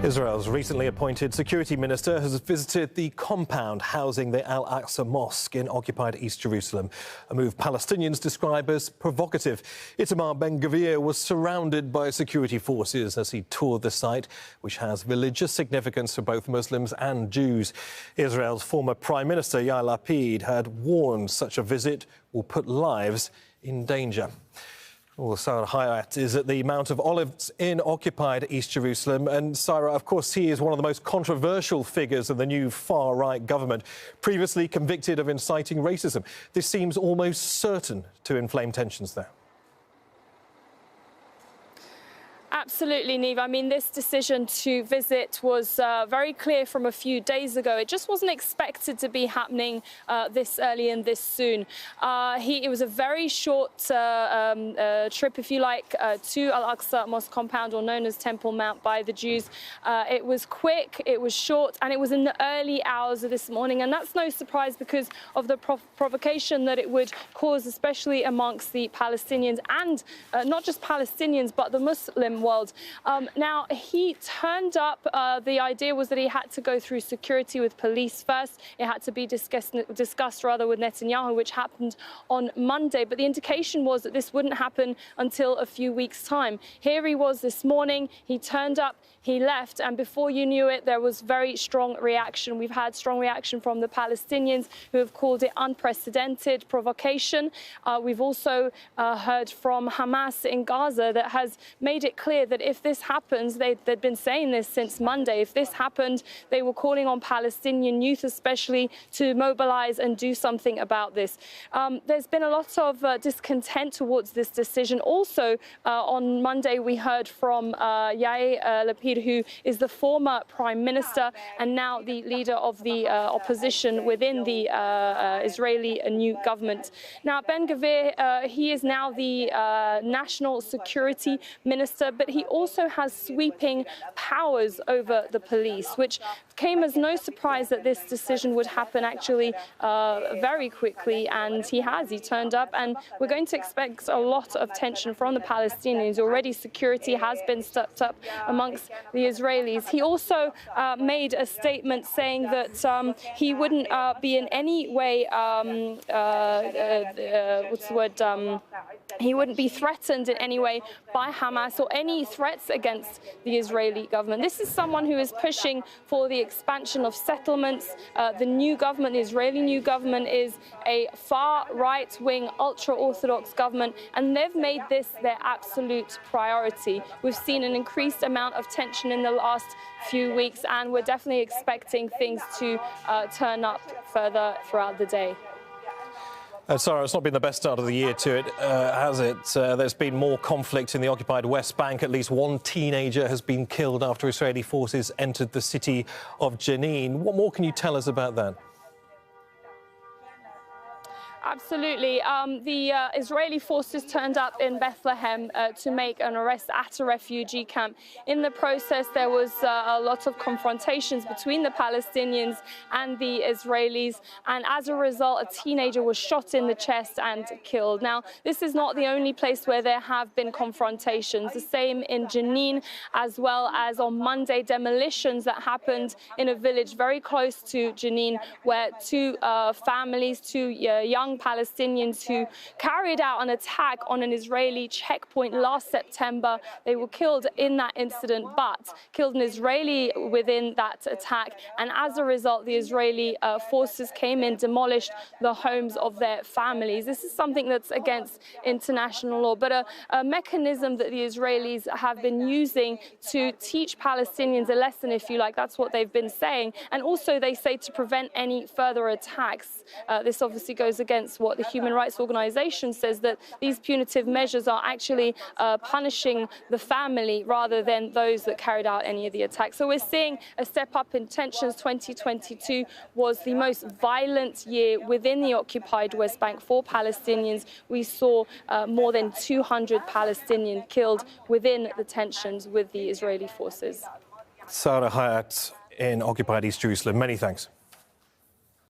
Israel's recently appointed security minister has visited the compound housing the Al-Aqsa mosque in occupied East Jerusalem, a move Palestinians describe as provocative. Itamar Ben-Gvir was surrounded by security forces as he toured the site, which has religious significance for both Muslims and Jews. Israel's former Prime Minister Yair Lapid had warned such a visit will put lives in danger. Well, Sarah Hayat is at the Mount of Olives in occupied East Jerusalem. And Sarah, of course, he is one of the most controversial figures of the new far-right government, previously convicted of inciting racism. This seems almost certain to inflame tensions there. Absolutely, Neve. I mean, this decision to visit was very clear from a few days ago. It just wasn't expected to be happening this early and this soon. It was a very short trip, if you like, to Al-Aqsa Mosque compound, or known as Temple Mount by the Jews. It was quick, it was short, and it was in the early hours of this morning. And that's no surprise because of the provocation that it would cause, especially amongst the Palestinians, and not just Palestinians, but the Muslim world. Now, he turned up. The idea was that he had to go through security with police first. It had to be discussed with Netanyahu, which happened on Monday. But the indication was that this wouldn't happen until a few weeks' time. Here he was this morning. He turned up, he left, and before you knew it, there was very strong reaction. We've had strong reaction from the Palestinians, who have called it unprecedented provocation. We've also heard from Hamas in Gaza that has made it clear that if this happens, they'd been saying this since Monday, if this happened, they were calling on Palestinian youth especially to mobilize and do something about this. There's been a lot of discontent towards this decision. Also, on Monday, we heard from Yair Lapid, who is the former prime minister and now the leader of the opposition within the Israeli new government. Now, Ben-Gvir, he is now the national security minister, but he also has sweeping powers over the police, which came as no surprise that this decision would happen actually very quickly. And he turned up, and we're going to expect a lot of tension from the Palestinians. Already security has been stepped up amongst the Israelis. He also made a statement saying that he wouldn't be in any way, he wouldn't be threatened in any way by Hamas or any threats against the Israeli government. This is someone who is pushing for the expansion of settlements. The new government, the Israeli new government, is a far right-wing, ultra-Orthodox government, and they've made this their absolute priority. We've seen an increased amount of tension in the last few weeks, and we're definitely expecting things to turn up further throughout the day. Sarah, it's not been the best start of the year to it, has it? There's been more conflict in the occupied West Bank. At least one teenager has been killed after Israeli forces entered the city of Jenin. What more can you tell us about that? Absolutely. The Israeli forces turned up in Bethlehem to make an arrest at a refugee camp. In the process, there was a lot of confrontations between the Palestinians and the Israelis, and as a result, a teenager was shot in the chest and killed. Now, this is not the only place where there have been confrontations. The same in Jenin, as well as on Monday, demolitions that happened in a village very close to Jenin, where two young Palestinians who carried out an attack on an Israeli checkpoint last September. They were killed in that incident, but killed an Israeli within that attack. And as a result, the Israeli forces came in, demolished the homes of their families. This is something that's against international law, but a mechanism that the Israelis have been using to teach Palestinians a lesson, if you like. That's what they've been saying. And also, they say to prevent any further attacks. This obviously goes against what the human rights organization says, that these punitive measures are actually punishing the family rather than those that carried out any of the attacks. So we're seeing a step up in tensions. 2022 was the most violent year within the occupied West Bank for Palestinians. We saw more than 200 Palestinians killed within the tensions with the Israeli forces. Sarah Hayat in occupied East Jerusalem, many thanks.